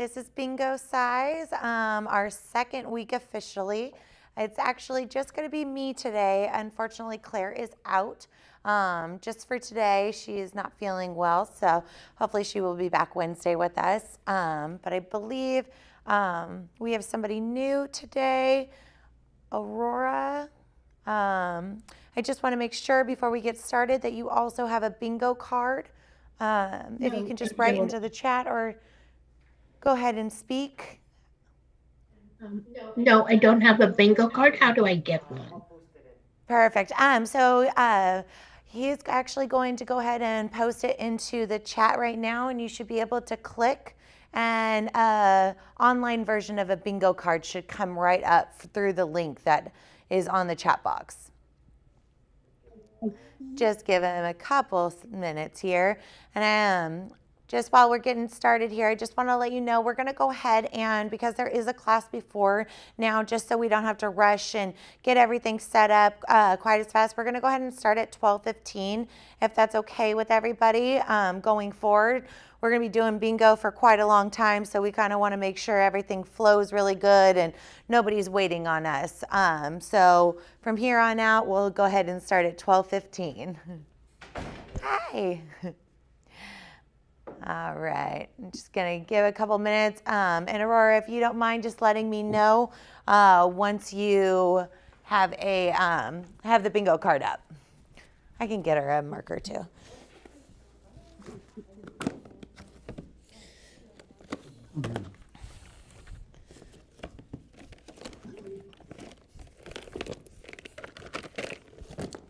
This is Bingocize, our second week officially. It's actually just going to be me today. Unfortunately, Claire is out just for today. She is not feeling well, so hopefully she will be back Wednesday with us. But I believe we have somebody new today, Aurora. I just want to make sure before we get started that you also have a bingo card. If you can just write into the chat or go ahead and speak. No, I don't have a bingo card. How do I get one? Perfect. He's actually going to go ahead and post it into the chat right now, and you should be able to click, and online version of a bingo card should come right up through the link that is on the chat box. Just give him a couple minutes here. And just while we're getting started here, I just want to let you know we're going to go ahead and, because there is a class before now, just so we don't have to rush and get everything set up quite as fast, we're going to go ahead and start at 12:15, if that's okay with everybody going forward. We're going to be doing bingo for quite a long time, so we kind of want to make sure everything flows really good and nobody's waiting on us. So from here on out, we'll go ahead and start at 12:15. Hi. All right, I'm just going to give a couple minutes. And Aurora, if you don't mind just letting me know once you have have the bingo card up. I can get her a marker too.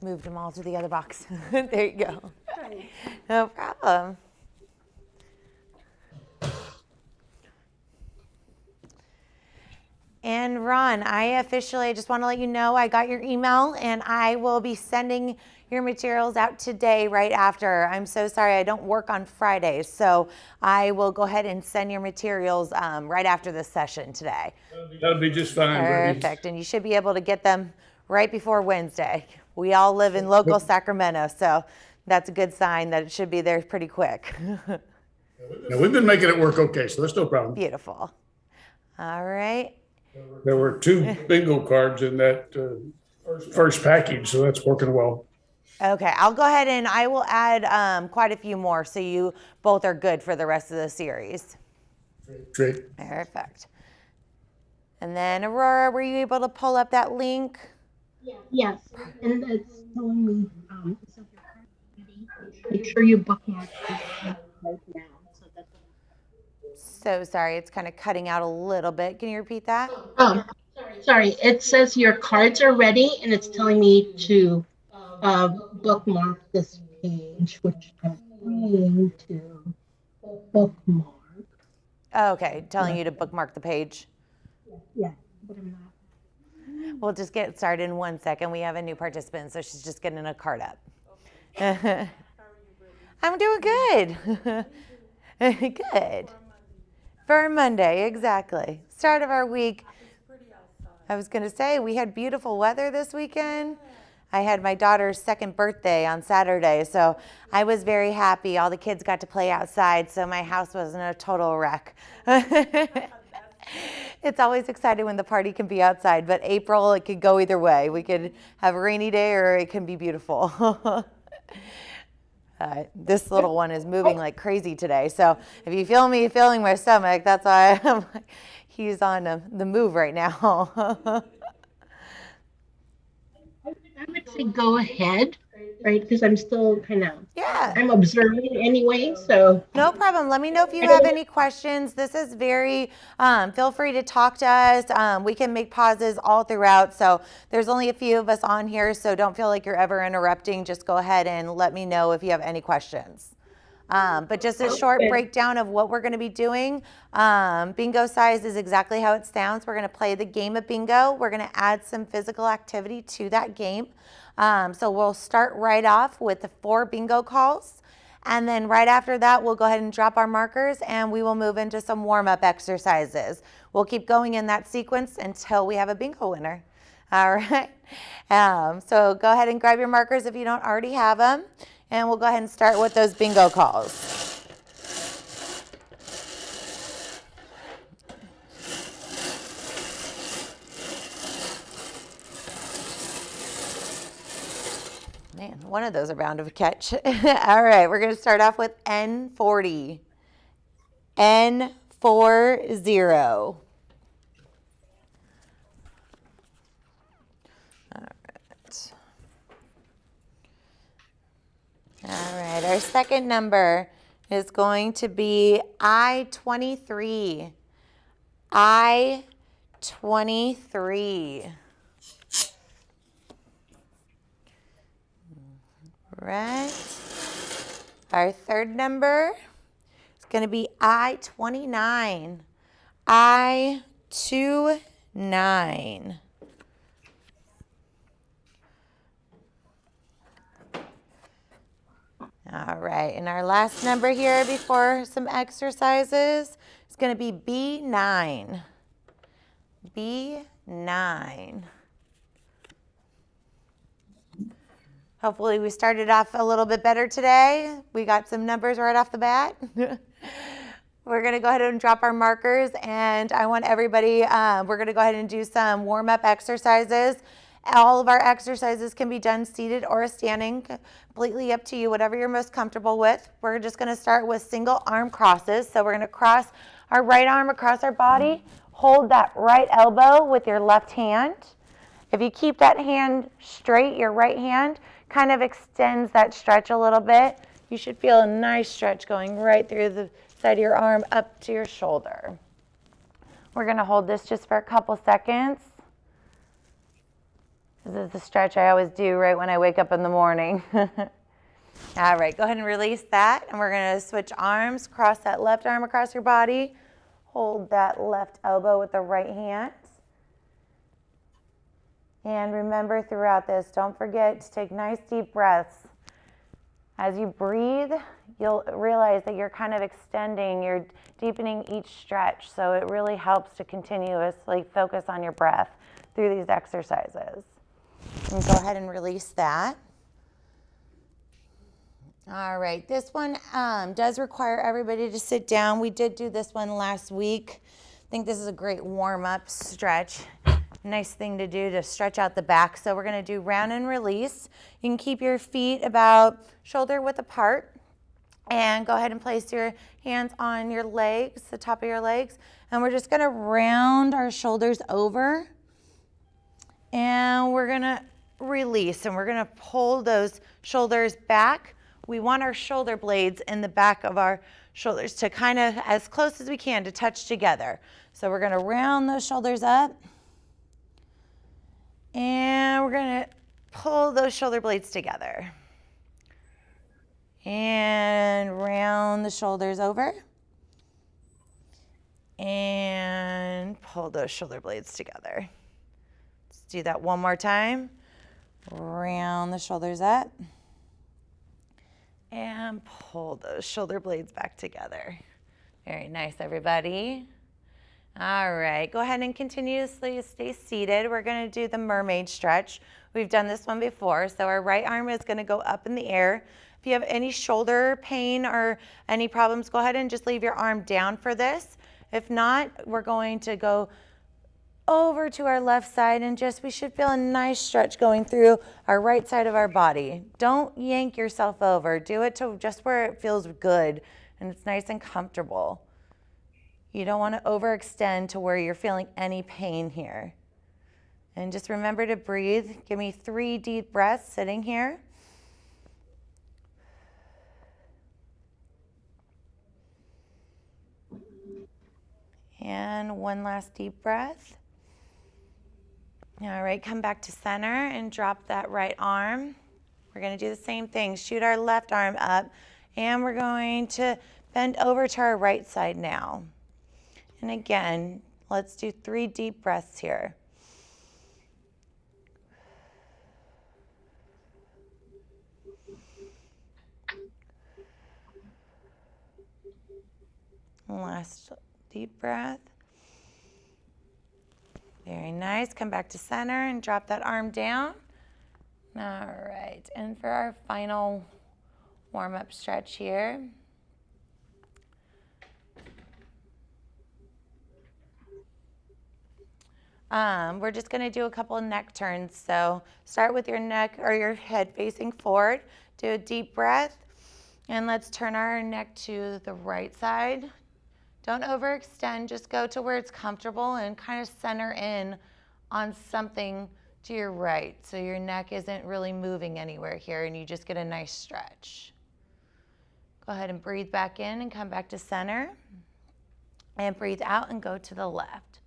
Moved them all to the other box. There you go. No problem. And Ron, I just want to let you know I got your email, and I will be sending your materials out today right after. I'm so sorry, I don't work on Fridays, so I will go ahead and send your materials right after this session today. That'll be just fine. Perfect, and you should be able to get them right before Wednesday. We all live in local Sacramento, so that's a good sign that it should be there pretty quick. Now, we've been making it work okay, so that's no problem. Beautiful. All right. There were 2 bingo cards in that first package, so that's working well. Okay, I'll go ahead and I will add quite a few more so you both are good for the rest of the series. Great. Perfect. And then Aurora, were you able to pull up that link? Yes, and it's telling me make sure you bookmark this right now. So sorry, it's kind of cutting out a little bit. Can you repeat that? Oh, sorry. It says your cards are ready, and it's telling me to bookmark this page, which I'm going to bookmark. Okay, telling you to bookmark the page. Yeah, but I'm not. We'll just get started in 1 second. We have a new participant, so she's just getting a card up. I'm doing good. Good. For Monday, exactly. Start of our week. I was going to say, we had beautiful weather this weekend. I had my daughter's 2nd birthday on Saturday, so I was very happy. All the kids got to play outside, so my house wasn't a total wreck. It's always exciting when the party can be outside, but April, it could go either way. We could have a rainy day or it can be beautiful. This little one is moving like crazy today, so if you feel me feeling my stomach, that's why I'm like, he's on the move right now. I would say go ahead, right? Because I'm still kind of, Yeah. I'm observing anyway, so. No problem. Let me know if you have any questions. This is very, feel free to talk to us. We can make pauses all throughout. So there's only a few of us on here, so don't feel like you're ever interrupting. Just go ahead and let me know if you have any questions. But just a short breakdown of what we're going to be doing. Bingocize is exactly how it sounds. We're going to play the game of bingo. We're going to add some physical activity to that game. So we'll start right off with the 4 bingo calls. And then right after that, we'll go ahead and drop our markers and we will move into some warm-up exercises. We'll keep going in that sequence until we have a bingo winner. All right. So go ahead and grab your markers if you don't already have them. And we'll go ahead and start with those bingo calls. Man, one of those are bound to catch. All right, we're going to start off with N40. N40. All right. All right, our second number is going to be I-23. I-23. Right. Our third number is going to be I-29. I-29. All right, and our last number here before some exercises is going to be B9. B9. Hopefully we started off a little bit better today. We got some numbers right off the bat. We're going to go ahead and drop our markers, and I want everybody, we're going to go ahead and do some warm-up exercises. All of our exercises can be done seated or standing, completely up to you, whatever you're most comfortable with. We're just going to start with single arm crosses. So we're going to cross our right arm across our body, hold that right elbow with your left hand. If you keep that hand straight, your right hand kind of extends that stretch a little bit. You should feel a nice stretch going right through the side of your arm up to your shoulder. We're going to hold this just for a couple seconds. This is the stretch I always do right when I wake up in the morning. All right, go ahead and release that. And we're going to switch arms, cross that left arm across your body. Hold that left elbow with the right hand. And remember throughout this, don't forget to take nice deep breaths. As you breathe, you'll realize that you're kind of extending, you're deepening each stretch. So it really helps to continuously focus on your breath through these exercises. And go ahead and release that. All right, this one does require everybody to sit down. We did do this one last week. I think this is a great warm-up stretch. Nice thing to do to stretch out the back. So we're going to do round and release. You can keep your feet about shoulder width apart. And go ahead and place your hands on your legs, the top of your legs. And we're just going to round our shoulders over. And we're going to release. And we're going to pull those shoulders back. We want our shoulder blades in the back of our shoulders to kind of, as close as we can, to touch together. So we're going to round those shoulders up. And we're going to pull those shoulder blades together. And round the shoulders over. And pull those shoulder blades together. Let's do that one more time. Round the shoulders up. And pull those shoulder blades back together. Very nice, everybody. All right, go ahead and continuously stay seated. We're going to do the mermaid stretch. We've done this one before. So our right arm is going to go up in the air. If you have any shoulder pain or any problems, go ahead and just leave your arm down for this. If not, we're going to go over to our left side and we should feel a nice stretch going through our right side of our body. Don't yank yourself over. Do it to just where it feels good and it's nice and comfortable. You don't want to overextend to where you're feeling any pain here. And just remember to breathe. Give me 3 deep breaths sitting here. And one last deep breath. All right, come back to center and drop that right arm. We're going to do the same thing. Shoot our left arm up, and we're going to bend over to our right side now. And again, let's do 3 deep breaths here. Last deep breath. Very nice. Come back to center and drop that arm down. All right, and for our final warm-up stretch here. we're just gonna do a couple of neck turns. So start with your neck or your head facing forward. Do a deep breath. And let's turn our neck to the right side. Don't overextend, just go to where it's comfortable and kind of center in on something to your right. So your neck isn't really moving anywhere here and you just get a nice stretch. Go ahead and breathe back in and come back to center. And breathe out and go to the left.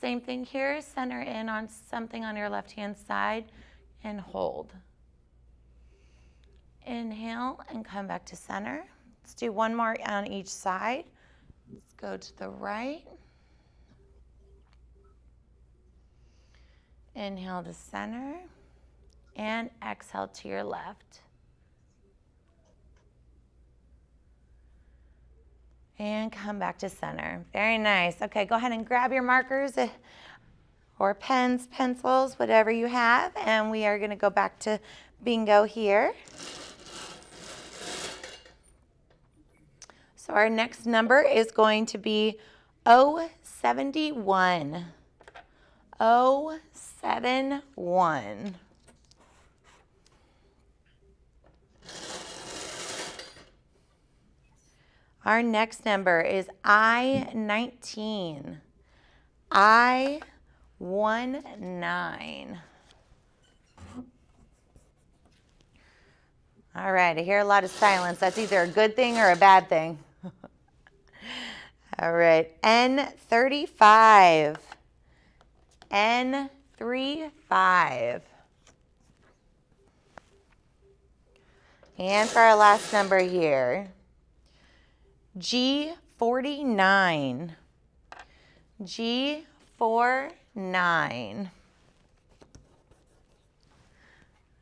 Same thing here, center in on something on your left-hand side and hold. Inhale and come back to center. Let's do one more on each side. Let's go to the right. Inhale to center and exhale to your left. And come back to center. Very nice. Okay, go ahead and grab your markers or pens, pencils, whatever you have, and we are going to go back to bingo here. So our next number is going to be 071. 071. Our next number is I-19. I-19. All right, I hear a lot of silence. That's either a good thing or a bad thing. All right, N35. N35. And for our last number here, G49. G49.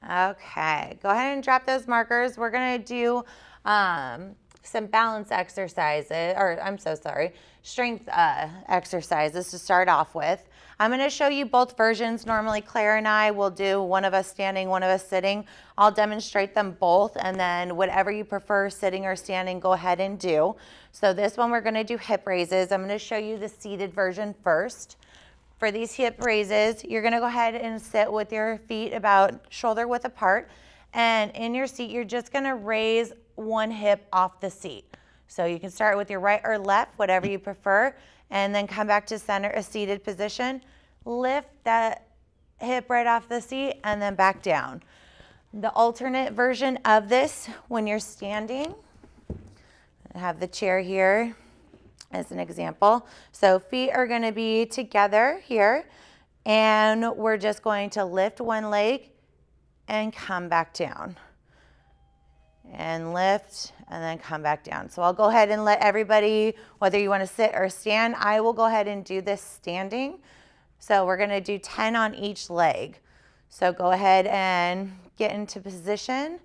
Okay, go ahead and drop those markers. We're going to do some balance exercises, or I'm so sorry, strength exercises to start off with. I'm going to show you both versions. Normally, Claire and I will do one of us standing, one of us sitting. I'll demonstrate them both, and then whatever you prefer, sitting or standing, go ahead and do. So this one, we're going to do hip raises. I'm going to show you the seated version first. For these hip raises, you're going to go ahead and sit with your feet about shoulder width apart. And in your seat, you're just going to raise one hip off the seat. So you can start with your right or left, whatever you prefer, and then come back to center, a seated position. Lift that hip right off the seat and then back down. The alternate version of this, when you're standing, I have the chair here as an example. So feet are going to be together here, and we're just going to lift one leg and come back down. And lift and then come back down. So I'll go ahead and let everybody, whether you want to sit or stand, I will go ahead and do this standing. So we're going to do 10 on each leg. So go ahead and get into position.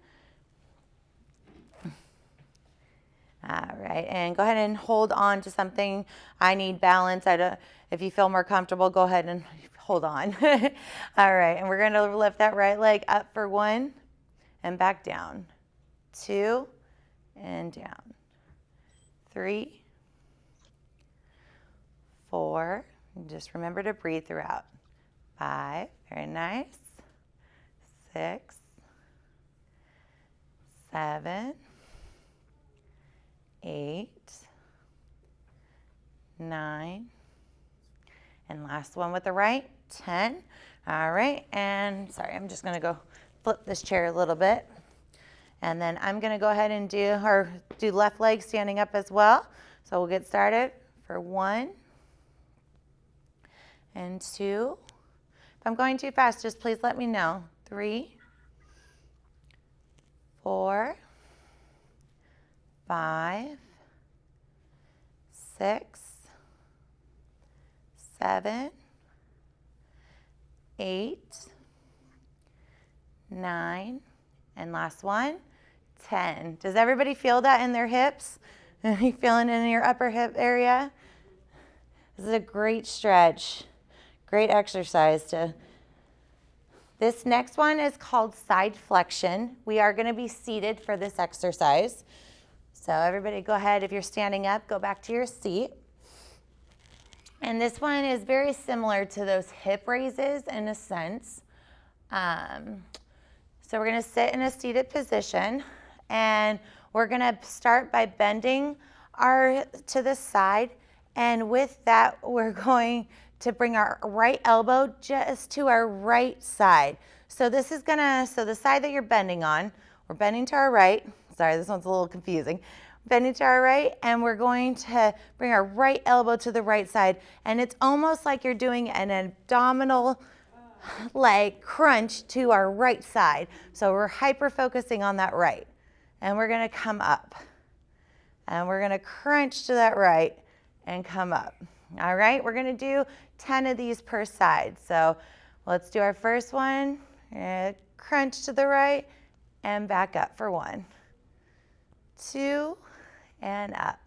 All right, and go ahead and hold on to something. I need balance. If you feel more comfortable, go ahead and hold on. All right, and we're going to lift that right leg up for 1 and back down. 2 and down. 3, 4, and just remember to breathe throughout. 5, very nice. 6, 7, 8, 9, and last one with the right, 10. All right, and sorry, I'm just gonna go flip this chair a little bit. And then I'm going to go ahead and do left leg standing up as well. So we'll get started for 1 and 2. If I'm going too fast, just please let me know. 3, 4, 5, 6, 7, 8, 9, and last one, 10. Does everybody feel that in their hips? Are you feeling it in your upper hip area? This is a great stretch, great exercise. This next one is called side flexion. We are going to be seated for this exercise. So everybody go ahead, if you're standing up, go back to your seat. And this one is very similar to those hip raises in a sense. So we're going to sit in a seated position, and we're going to start by bending to the side, and with that we're going to bring our right elbow just to our right side. So the side that you're bending on, we're bending to our right. Sorry, this one's a little confusing. Bending to our right, and we're going to bring our right elbow to the right side, and it's almost like you're doing an abdominal like crunch to our right side. So we're hyper focusing on that right, and we're going to come up, and we're going to crunch to that right and come up. All right, we're going to do 10 of these per side. So let's do our first one. Crunch to the right and back up for 1, 2, and up.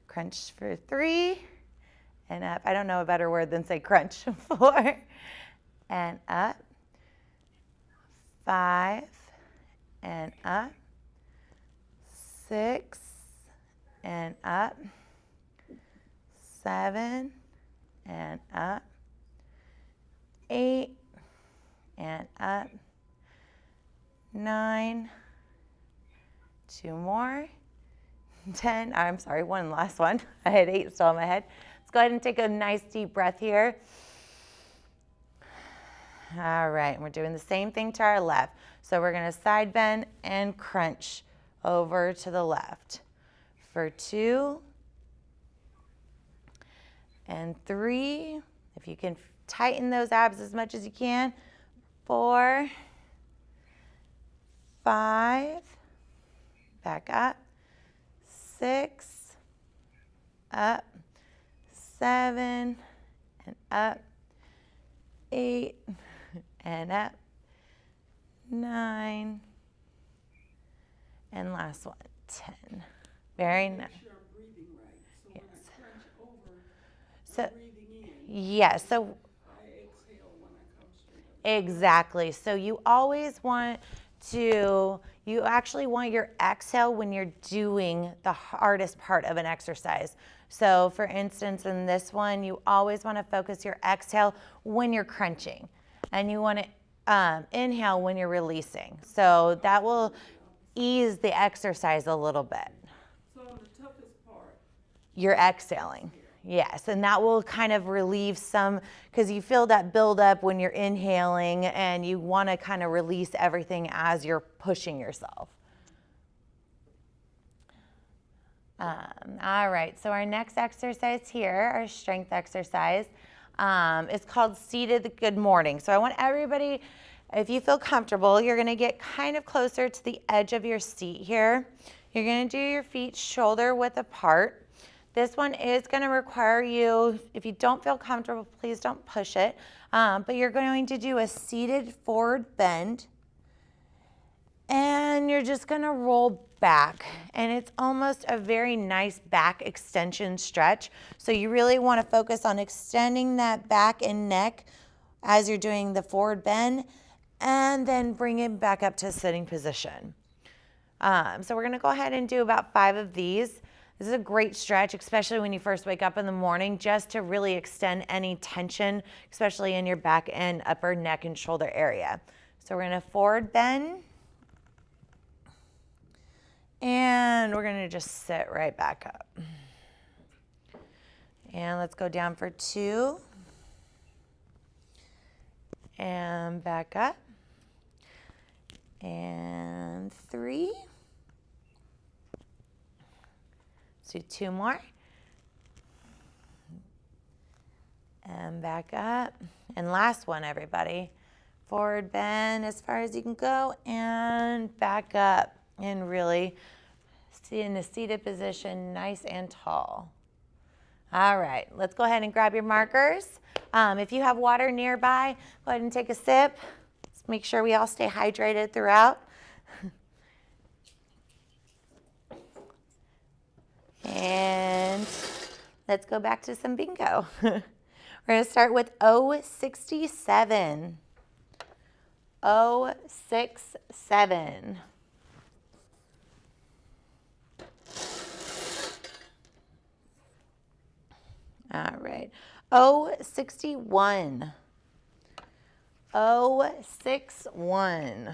Crunch for 3 and up. I don't know a better word than say crunch. 4 and up. 5 and up. 6 and up. 7 and up. 8 and up. 9. 2 more. 10. I'm sorry, one last one. I had 8 still in my head. Let's go ahead and take a nice deep breath here. All right, and we're doing the same thing to our left. So we're going to side bend and crunch over to the left for 2 and 3. If you can tighten those abs as much as you can. 4, 5, back up. 6, up. 7 and up. 8 and up. 9 and last one, 10. Very nice. Sure I'm breathing right. So Yes. when I crunch over, So I'm breathing in. yes, so I exhale when I come straight up. exactly. So you always want to, you actually want your exhale when you're doing the hardest part of an exercise. So for instance, in this one, you always want to focus your exhale when you're crunching, and you want to inhale when you're releasing. So that will ease the exercise a little bit. So on the toughest part, You're exhaling. Yes, and that will kind of relieve some, because you feel that buildup when you're inhaling, and you want to kind of release everything as you're pushing yourself. All right, so our next exercise here, our strength exercise, is called Seated Good Morning. So I want everybody, if you feel comfortable, you're going to get kind of closer to the edge of your seat here. You're going to do your feet shoulder width apart. This one is going to require you, if you don't feel comfortable, please don't push it, but you're going to do a seated forward bend, and you're just going to roll back, and it's almost a very nice back extension stretch. So you really want to focus on extending that back and neck as you're doing the forward bend, and then bring it back up to sitting position. So we're going to go ahead and do about 5 of these. This is a great stretch, especially when you first wake up in the morning, just to really extend any tension, especially in your back and upper neck and shoulder area. So we're going to forward bend, and we're going to just sit right back up. And let's go down for 2, and back up, and 3. Let's do 2 more. And back up. And last one, everybody. Forward bend as far as you can go, and back up. And really sit in a seated position, nice and tall. All right, let's go ahead and grab your markers. If you have water nearby, go ahead and take a sip. Let's make sure we all stay hydrated throughout. And let's go back to some bingo. We're going to start with 067. 067. All right. 061. 061.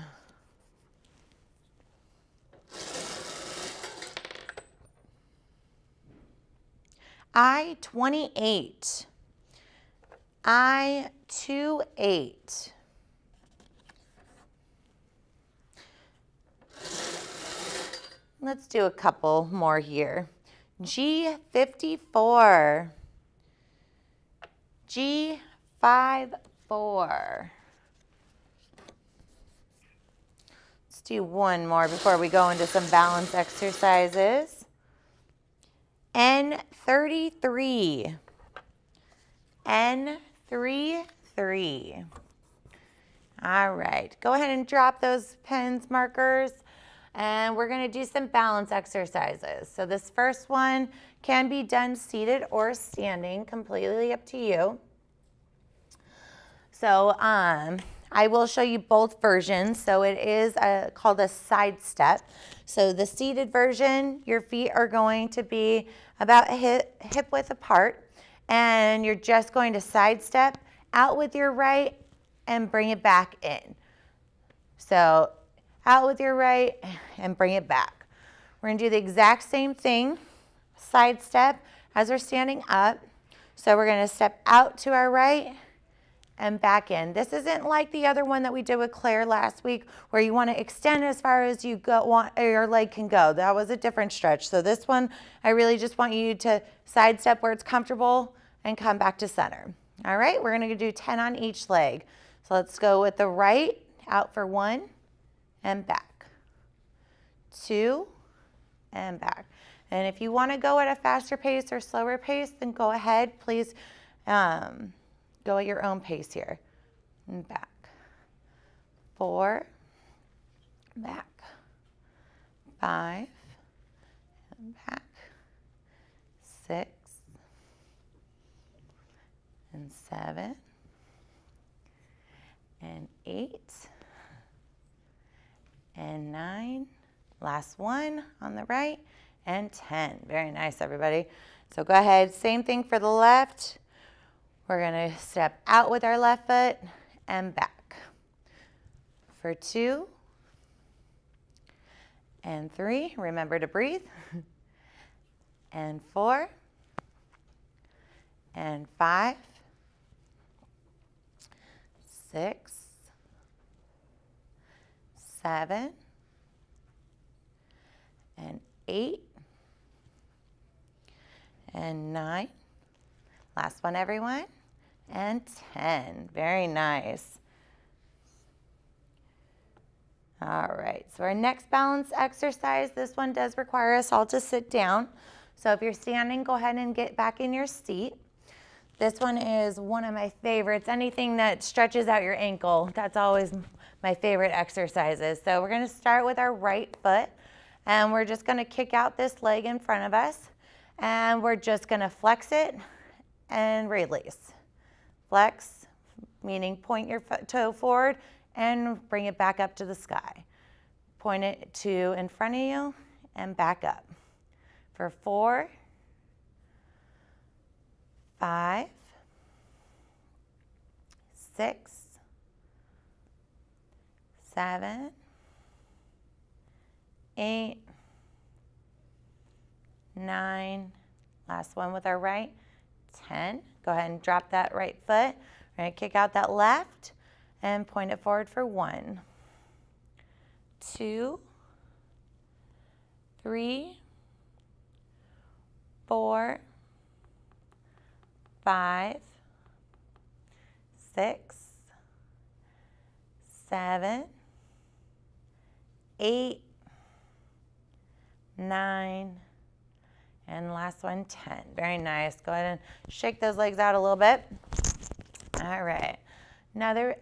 I-28. I-28. Let's do a couple more here. G54. G54. Let's do one more before we go into some balance exercises. N33. N33. All right, go ahead and drop those pens, markers, and we're gonna do some balance exercises. So this first one can be done seated or standing, completely up to you. So I will show you both versions. So it is called a side step. So the seated version, your feet are going to be about hip width apart, and you're just going to sidestep out with your right and bring it back in. So out with your right and bring it back. We're gonna do the exact same thing, sidestep as we're standing up. So we're gonna step out to our right and back in. This isn't like the other one that we did with Claire last week where you want to extend as far as you your leg can go. That was a different stretch. So this one, I really just want you to sidestep where it's comfortable and come back to center. All right, we're going to do 10 on each leg. So let's go with the right, out for 1 and back, 2 and back. And if you want to go at a faster pace or slower pace, then go ahead, please. Go at your own pace here. And back. 4. Back. 5. And back. 6. And 7. And 8. And 9. Last one on the right. And 10. Very nice, everybody. So go ahead. Same thing for the left. We're going to step out with our left foot and back for 2 and 3. Remember to breathe. And 4 and 5, 6, 7 and 8 and 9. Last one, everyone. And 10. Very nice. All right, so our next balance exercise, this one does require us all to sit down. So if you're standing, go ahead and get back in your seat. This one is one of my favorites. Anything that stretches out your ankle, that's always my favorite exercises. So we're gonna start with our right foot, and we're just gonna kick out this leg in front of us, and we're just gonna flex it and release. Flex, meaning point your toe forward and bring it back up to the sky. Point it to in front of you and back up. For 4, 5, 6, 7, 8, 9. Last one with our right. 10. Go ahead and drop that right foot. We're going to kick out that left and point it forward for 1, 2, 3, 4, 5, 6, 7, 8, 9, and last one, 10. Very nice. Go ahead and shake those legs out a little bit. All right. Another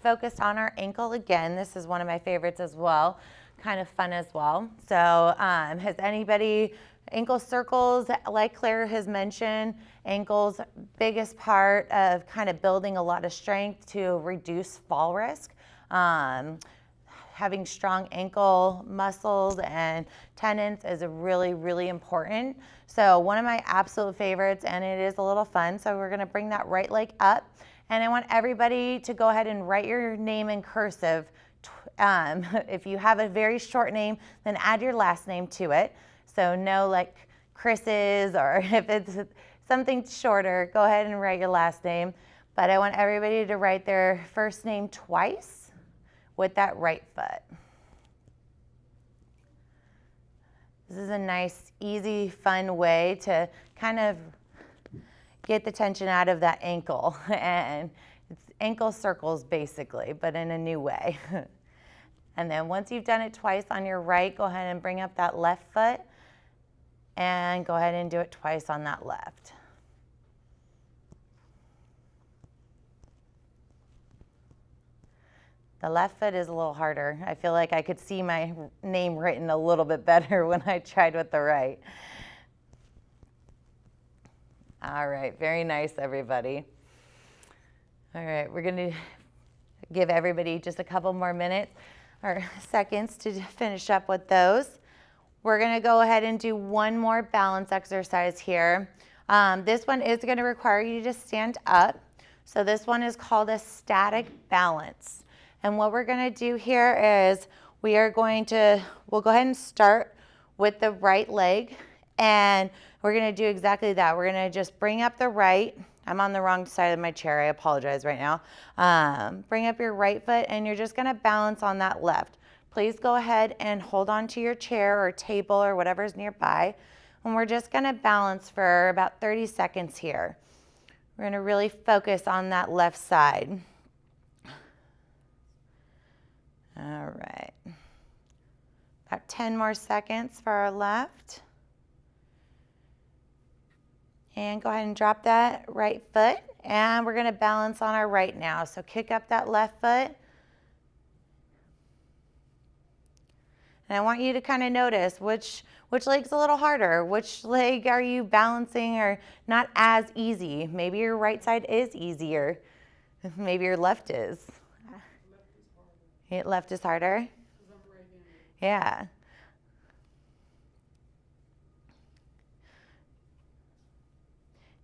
focused on our ankle again. This is one of my favorites as well. Kind of fun as well. So has anybody, ankle circles, like Claire has mentioned, ankles, biggest part of kind of building a lot of strength to reduce fall risk. having strong ankle muscles and tendons is really, really important. So one of my absolute favorites, and it is a little fun, so we're gonna bring that right leg up, and I want everybody to go ahead and write your name in cursive. If you have a very short name, then add your last name to it. So no like Chris's, or if it's something shorter, go ahead and write your last name. But I want everybody to write their first name twice with that right foot. This is a nice, easy, fun way to kind of get the tension out of that ankle. And it's ankle circles basically, but in a new way. And then once you've done it twice on your right, go ahead and bring up that left foot and go ahead and do it twice on that left. The left foot is a little harder. I feel like I could see my name written a little bit better when I tried with the right. All right, very nice, everybody. All right, we're gonna give everybody just a couple more minutes or seconds to finish up with those. We're gonna go ahead and do one more balance exercise here. This one is gonna require you to stand up. So this one is called a static balance. And what we're gonna do here is we'll go ahead and start with the right leg, and we're gonna do exactly that. We're gonna just bring up the right. I'm on the wrong side of my chair, I apologize right now. Bring up your right foot, and you're just gonna balance on that left. Please go ahead and hold on to your chair or table or whatever's nearby. And we're just gonna balance for about 30 seconds here. We're gonna really focus on that left side. All right, about 10 more seconds for our left. And go ahead and drop that right foot, and we're gonna balance on our right now. So kick up that left foot. And I want you to kind of notice which leg's a little harder, which leg are you balancing or not as easy. Maybe your right side is easier, maybe your left is. Left is harder? Yeah.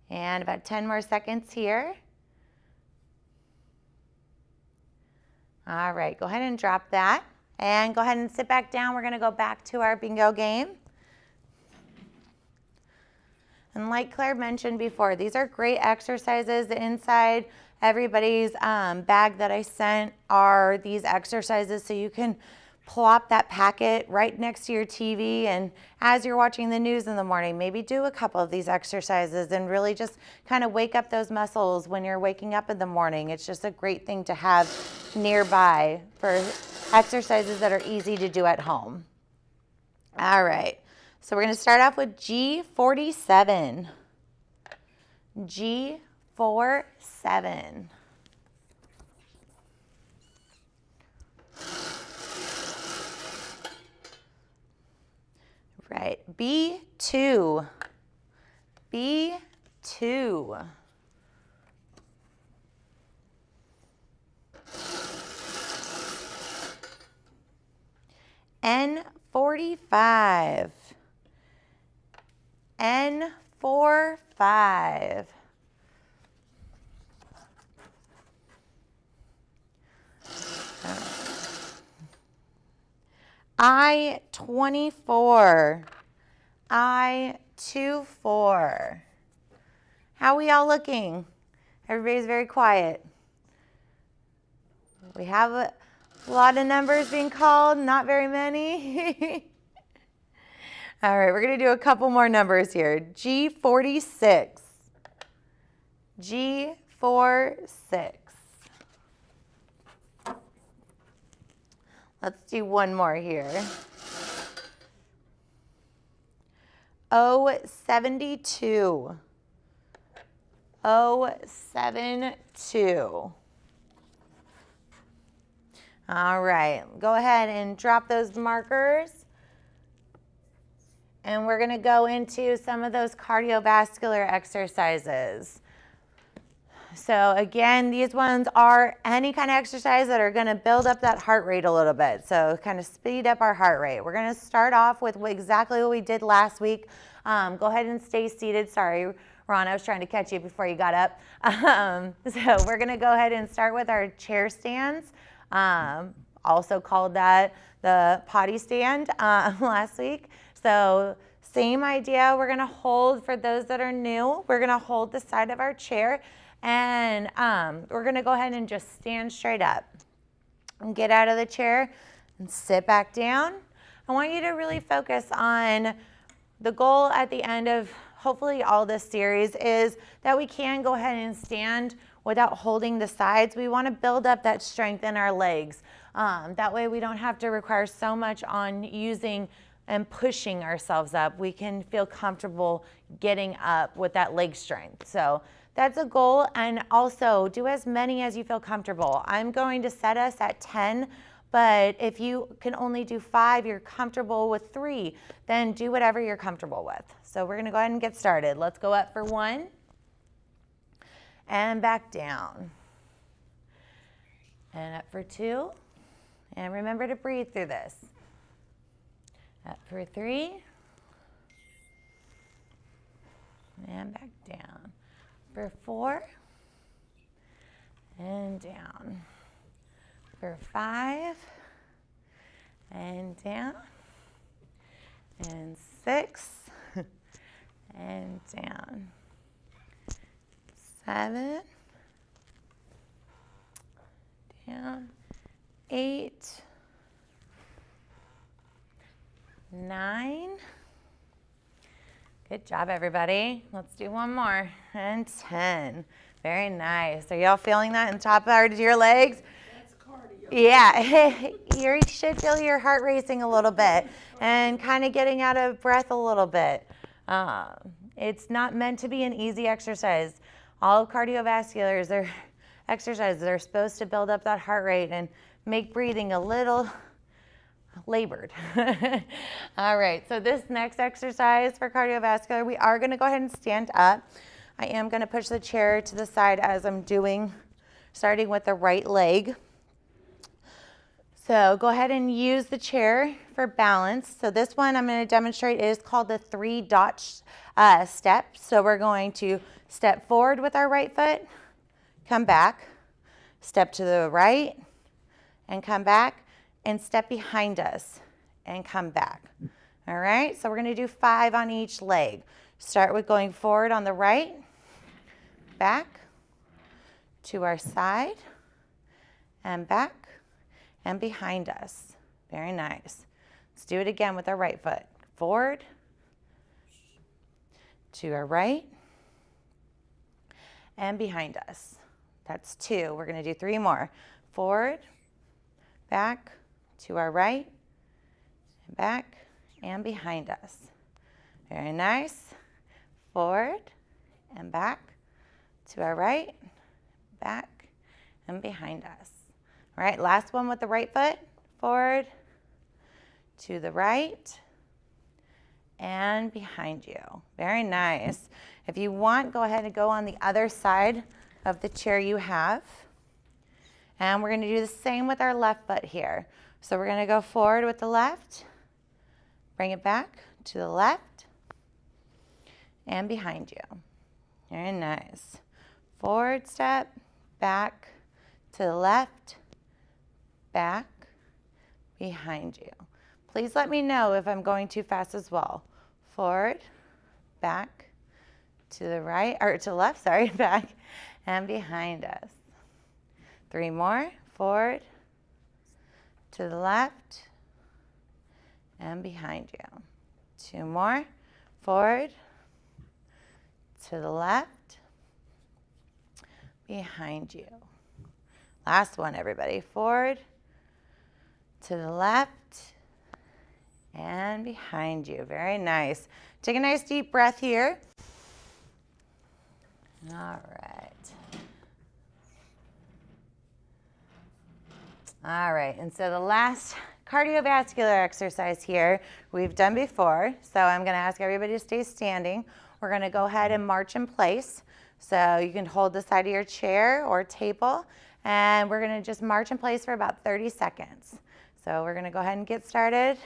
And about 10 more seconds here. All right, go ahead and drop that. And go ahead and sit back down. We're gonna go back to our bingo game. And like Claire mentioned before, these are great exercises. Inside everybody's bag that I sent are these exercises, so you can plop that packet right next to your TV, and as you're watching the news in the morning, maybe do a couple of these exercises and really just kind of wake up those muscles when you're waking up in the morning. It's just a great thing to have nearby for exercises that are easy to do at home. All right, so we're going to start off with G47. G47. Right, B2. B2. N45. N45. I-24. I-24. How are we all looking? Everybody's very quiet. We have a lot of numbers being called, not very many. All right, we're going to do a couple more numbers here. G46. G46. Let's do one more here. O72. O72. All right, go ahead and drop those markers. And we're gonna go into some of those cardiovascular exercises. So again, these ones are any kind of exercise that are going to build up that heart rate a little bit. So kind of speed up our heart rate. We're going to start off with exactly what we did last week. Go ahead and stay seated. Sorry, Ron, I was trying to catch you before you got up. So we're going to go ahead and start with our chair stands. Also called that the potty stand last week. So same idea. We're going to hold, for those that are new, we're going to hold the side of our chair. And we're going to go ahead and just stand straight up and get out of the chair and sit back down. I want you to really focus on the goal at the end of hopefully all this series is that we can go ahead and stand without holding the sides. We want to build up that strength in our legs. That way we don't have to require so much on using and pushing ourselves up. We can feel comfortable getting up with that leg strength. So that's a goal, and also do as many as you feel comfortable. I'm going to set us at 10, but if you can only do 5, you're comfortable with 3, then do whatever you're comfortable with. So we're gonna go ahead and get started. Let's go up for 1, and back down. And up for 2, and remember to breathe through this. Up for 3, and back down. For 4, and down. For 5, and down. And 6, and down. 7, down. 8, 9. Good job, everybody. Let's do one more. And 10. Very nice. Are y'all feeling that in the top part of your legs? That's cardio. Yeah. You should feel your heart racing a little bit and kind of getting out of breath a little bit. It's not meant to be an easy exercise. All cardiovasculars are exercises. They're supposed to build up that heart rate and make breathing a little labored. All right, so this next exercise for cardiovascular, we are going to go ahead and stand up. I am going to push the chair to the side as I'm doing, starting with the right leg. So go ahead and use the chair for balance. So this one I'm going to demonstrate is called the 3-dot step. So we're going to step forward with our right foot, come back, step to the right, and come back, and step behind us and come back. All right, so we're going to do 5 on each leg. Start with going forward on the right, back, to our side, and back, and behind us. Very nice. Let's do it again with our right foot. Forward, to our right, and behind us. That's 2. We're going to do 3 more. Forward, back, to our right, and back, and behind us. Very nice. Forward, and back, to our right, back, and behind us. All right, last one with the right foot. Forward, to the right, and behind you. Very nice. If you want, go ahead and go on the other side of the chair you have. And we're going to do the same with our left foot here. So we're going to go forward with the left, bring it back to the left, and behind you. Very nice. Forward step, back to the left, back, behind you. Please let me know if I'm going too fast as well. Forward, back, to the right, or to the left, sorry, back, and behind us. 3 more. Forward, to the left, and behind you. 2 more. Forward, to the left, behind you. Last one, everybody. Forward, to the left, and behind you. Very nice. Take a nice deep breath here. All right. All right, and so the last cardiovascular exercise here we've done before. So I'm going to ask everybody to stay standing. We're going to go ahead and march in place. So you can hold the side of your chair or table, and we're gonna just march in place for about 30 seconds. So we're gonna go ahead and get started.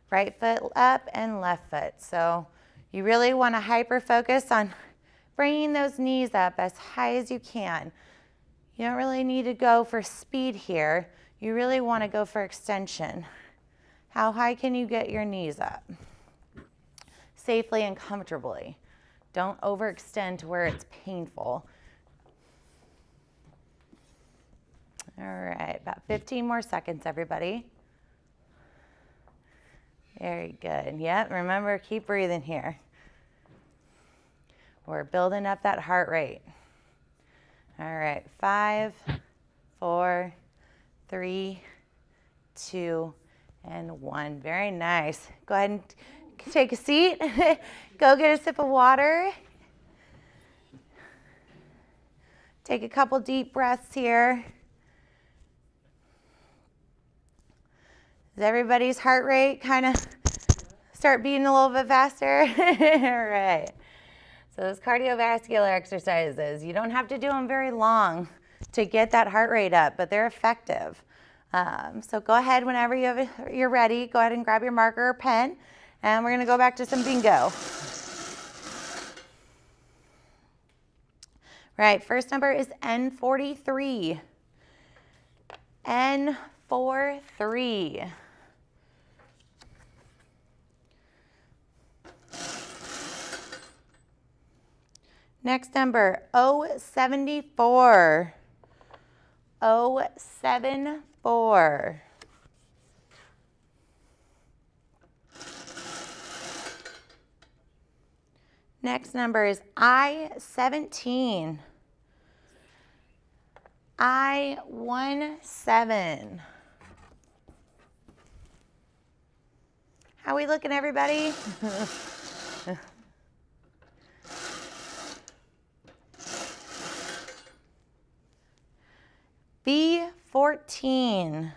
Right foot up and left foot. So you really wanna hyper focus on bringing those knees up as high as you can. You don't really need to go for speed here. You really wanna go for extension. How high can you get your knees up? Safely and comfortably. Don't overextend to where it's painful. All right, about 15 more seconds, everybody. Very good. Yep, remember, keep breathing here. We're building up that heart rate. All right, 5, 4, 3, 2, and 1. Very nice. Go ahead and take a seat. Go get a sip of water. Take a couple deep breaths here. Does everybody's heart rate kind of start beating a little bit faster? All right. So those cardiovascular exercises, you don't have to do them very long to get that heart rate up, but they're effective. So go ahead whenever you're ready. Go ahead and grab your marker or pen, and we're going to go back to some bingo. Right, first number is N43. N43. Next number, 074. 074. Next number is I-17. I-17. How are we looking, everybody? B14.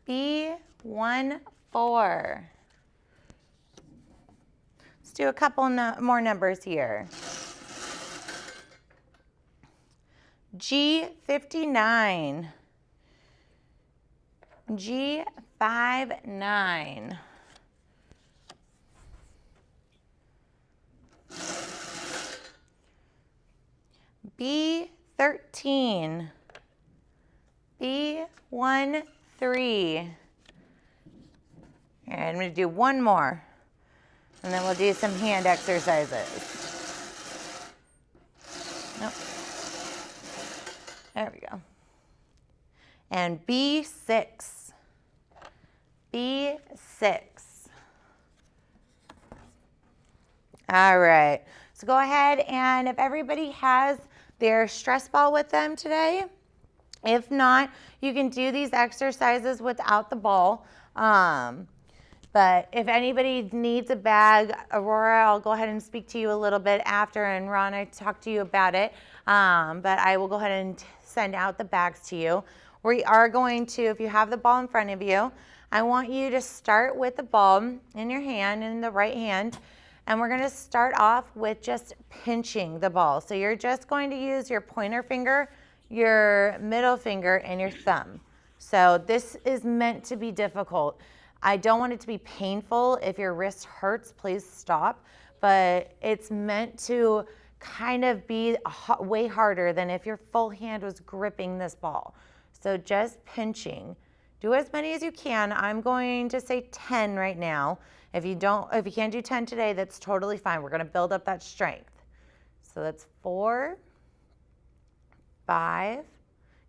B14. Let's do a couple more numbers here. G59. G59. B13. B13. All right, I'm going to do one more, and then we'll do some hand exercises. Nope. There we go. And B6. B6. All right. So go ahead, and if everybody has their stress ball with them today, if not, you can do these exercises without the ball. But if anybody needs a bag, Aurora, I'll go ahead and speak to you a little bit after, and Ron, I talk to you about it. But I will go ahead and send out the bags to you. We are going to, if you have the ball in front of you, I want you to start with the ball in your hand, in the right hand, and we're going to start off with just pinching the ball. So you're just going to use your pointer finger, your middle finger, and your thumb. So this is meant to be difficult. I don't want it to be painful. If your wrist hurts, please stop. But it's meant to kind of be way harder than if your full hand was gripping this ball. So just pinching. Do as many as you can. I'm going to say 10 right now. If you can't do 10 today, that's totally fine. We're going to build up that strength. So that's 4, 5.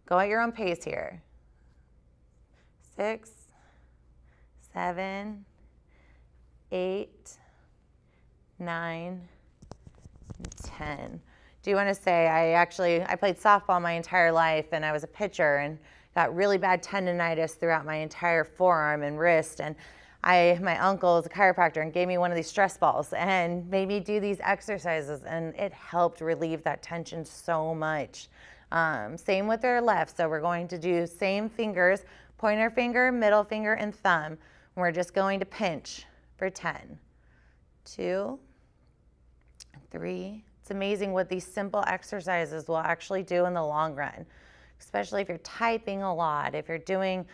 Go at your own pace here. 6, 7, 8, 9, 10. Do you want to say, I played softball my entire life, and I was a pitcher and got really bad tendonitis throughout my entire forearm and wrist, and my uncle is a chiropractor and gave me one of these stress balls and made me do these exercises, and it helped relieve that tension so much. Same with our left, so we're going to do same fingers, pointer finger, middle finger, and thumb. We're just going to pinch for 10. 2, 3, It's amazing what these simple exercises will actually do in the long run, especially if you're typing a lot, if you're doing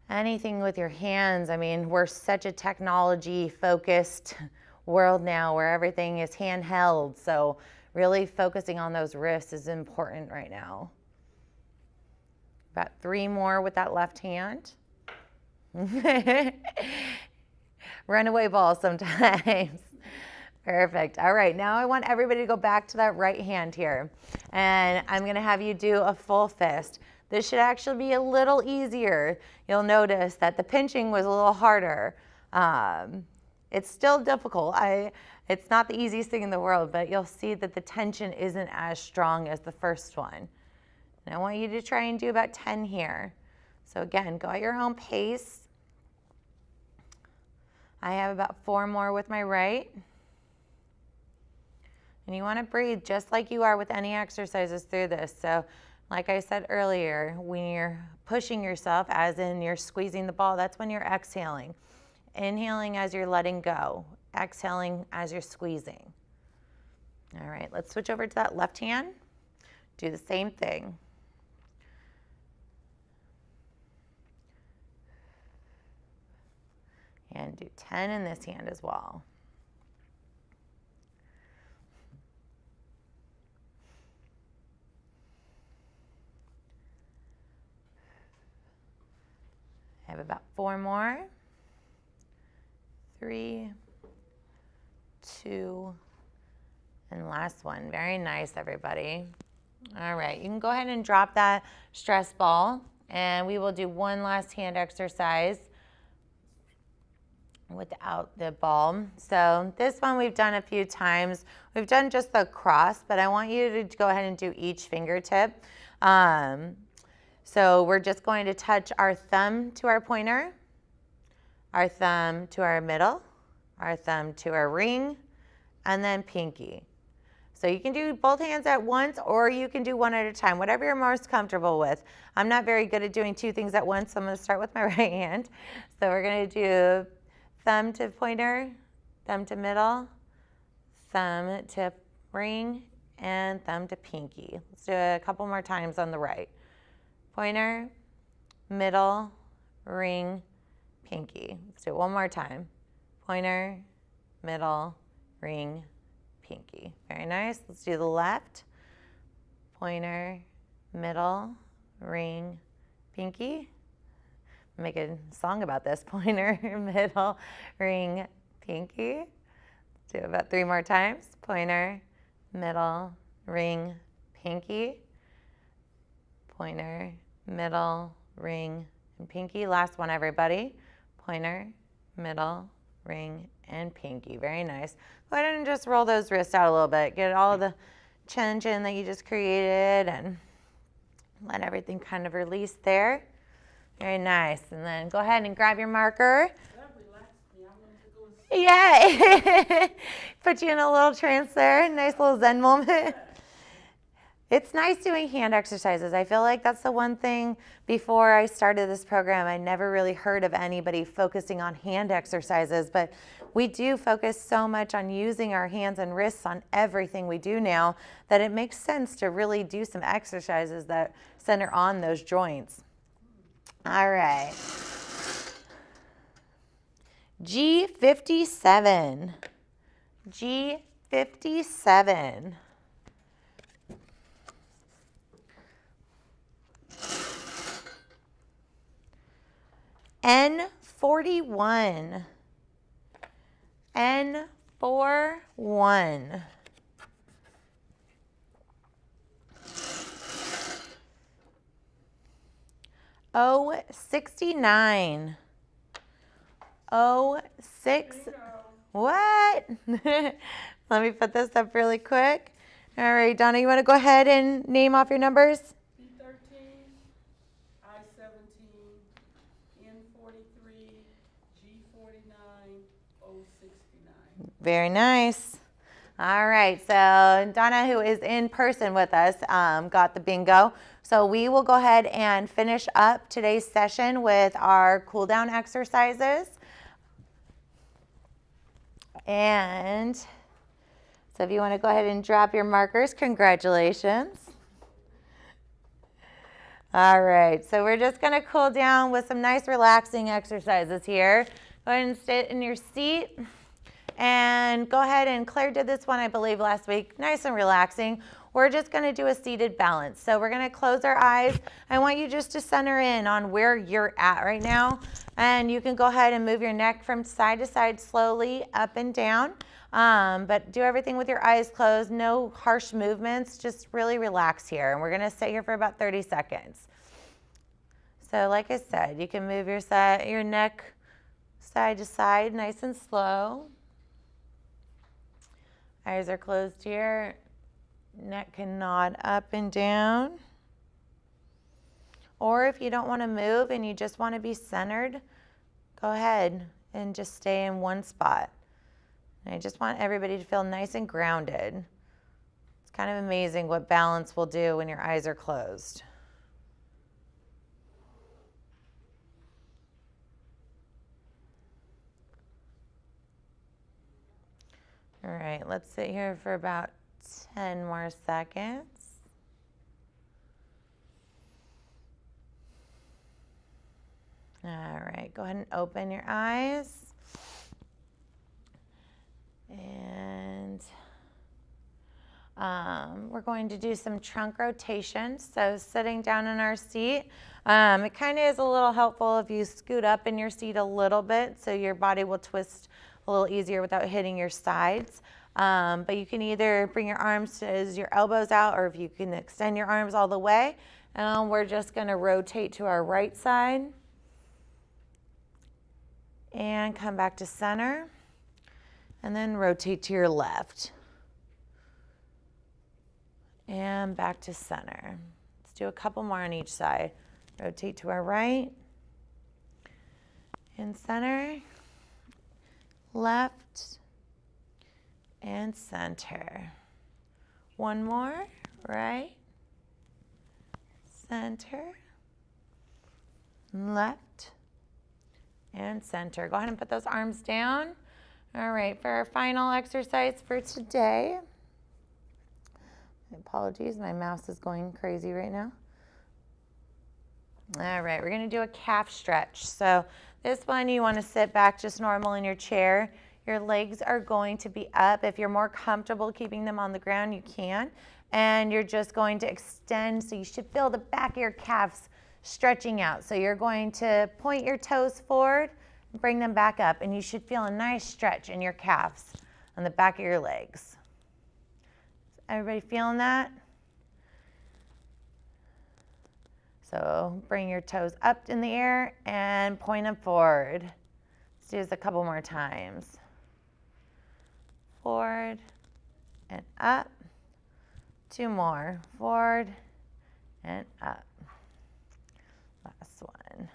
anything with your hands. I mean, we're such a technology-focused world now where everything is handheld, so really focusing on those wrists is important right now. About 3 more with that left hand. Runaway ball sometimes. Perfect. All right, now I want everybody to go back to that right hand here. And I'm gonna have you do a full fist. This should actually be a little easier. You'll notice that the pinching was a little harder. It's still difficult. It's not the easiest thing in the world, but you'll see that the tension isn't as strong as the first one. And I want you to try and do about 10 here. So again, go at your own pace. I have about 4 more with my right. And you want to breathe just like you are with any exercises through this. So like I said earlier, when you're pushing yourself, as in you're squeezing the ball, that's when you're exhaling. Inhaling as you're letting go. Exhaling as you're squeezing. All right, let's switch over to that left hand. Do the same thing. And do 10 in this hand as well. I have about 4 more. 3, 2, and last one. Very nice, everybody. All right, you can go ahead and drop that stress ball, and we will do one last hand exercise without the ball. So this one we've done a few times. We've done just the cross, but I want you to go ahead and do each fingertip. So we're just going to touch our thumb to our pointer, our thumb to our middle, our thumb to our ring, and then pinky. So you can do both hands at once, or you can do one at a time, whatever you're most comfortable with. I'm not very good at doing 2 things at once, so I'm going to start with my right hand. So we're going to do thumb to pointer, thumb to middle, thumb to ring, and thumb to pinky. Let's do it a couple more times on the right. Pointer, middle, ring, pinky. Let's do it one more time. Pointer, middle, ring, pinky. Very nice. Let's do the left. Pointer, middle, ring, pinky. Make a song about this. Pointer, middle, ring, pinky. Let's do it about 3 more times. Pointer, middle, ring, pinky. Pointer, middle, ring, and pinky. Last one, everybody. Pointer, middle, ring, and pinky. Very nice. Go ahead and just roll those wrists out a little bit. Get all the tension that you just created and let everything kind of release there. Very nice. And then go ahead and grab your marker. That relaxed me. I wanted to go Yeah. Put you in a little trance there. Nice little Zen moment. It's nice doing hand exercises. I feel like that's the one thing before I started this program, I never really heard of anybody focusing on hand exercises, but we do focus so much on using our hands and wrists on everything we do now that it makes sense to really do some exercises that center on those joints. All right. G57. G57. N41. N41. O69. O6. What? Let me put this up really quick. All right, Donna, you want to go ahead and name off your numbers? B13, I17, N43, G49, O69. Very nice. All right, so Donna, who is in person with us, got the bingo. So we will go ahead and finish up today's session with our cool down exercises. And So if you want to go ahead and drop your markers, congratulations. All right, so we're just going to cool down with some nice relaxing exercises here. Go ahead and sit in your seat and go ahead, and Claire did this one, I believe, last week. Nice and relaxing. We're just going to do a seated balance. So we're going to close our eyes. I want you just to center in on where you're at right now. And you can go ahead and move your neck from side to side slowly up and down. But do everything with your eyes closed. No harsh movements. Just really relax here. And we're going to sit here for about 30 seconds. So like I said, you can move your neck side to side nice and slow. Eyes are closed here. Neck can nod up and down. Or if you don't want to move and you just want to be centered, go ahead and just stay in one spot. And I just want everybody to feel nice and grounded. It's kind of amazing what balance will do when your eyes are closed. All right, let's sit here for about 10 more seconds. All right, go ahead and open your eyes. And we're going to do some trunk rotation. So sitting down in our seat, it kind of is a little helpful if you scoot up in your seat a little bit so your body will twist a little easier without hitting your sides. But you can either bring your arms as your elbows out, or if you can extend your arms all the way. And we're just going to rotate to our right side and come back to center, and then rotate to your left and back to center. Let's do a couple more on each side. Rotate to our right and center, left and center. One more, right, center, left and center. Go ahead and put those arms down. All right, for our final exercise for today, apologies, my mouse is going crazy right now. All right, we're gonna do a calf stretch. So this one, you wanna sit back just normal in your chair. Your legs are going to be up. If you're more comfortable keeping them on the ground, you can. And you're just going to extend, so you should feel the back of your calves stretching out. So you're going to point your toes forward, bring them back up, and you should feel a nice stretch in your calves on the back of your legs. Everybody feeling that? So bring your toes up in the air and point them forward. Let's do this a couple more times. Forward and up. Two more. Forward and up. Last one.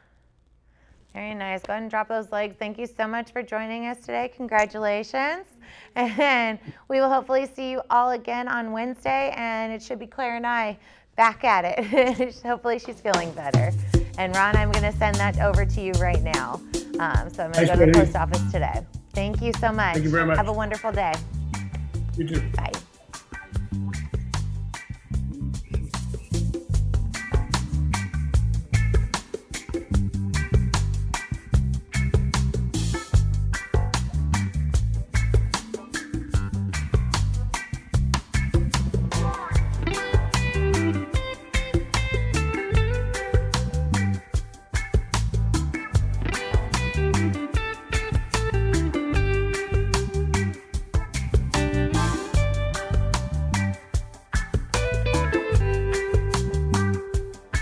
Very nice. Go ahead and drop those legs. Thank you so much for joining us today. Congratulations. And we will hopefully see you all again on Wednesday. And it should be Claire and I back at it. Hopefully she's feeling better. And Ron, I'm going to send that over to you right now. So I'm going to go to the post office today. Thank you so much. Thank you very much. Have a wonderful day. You too. Bye.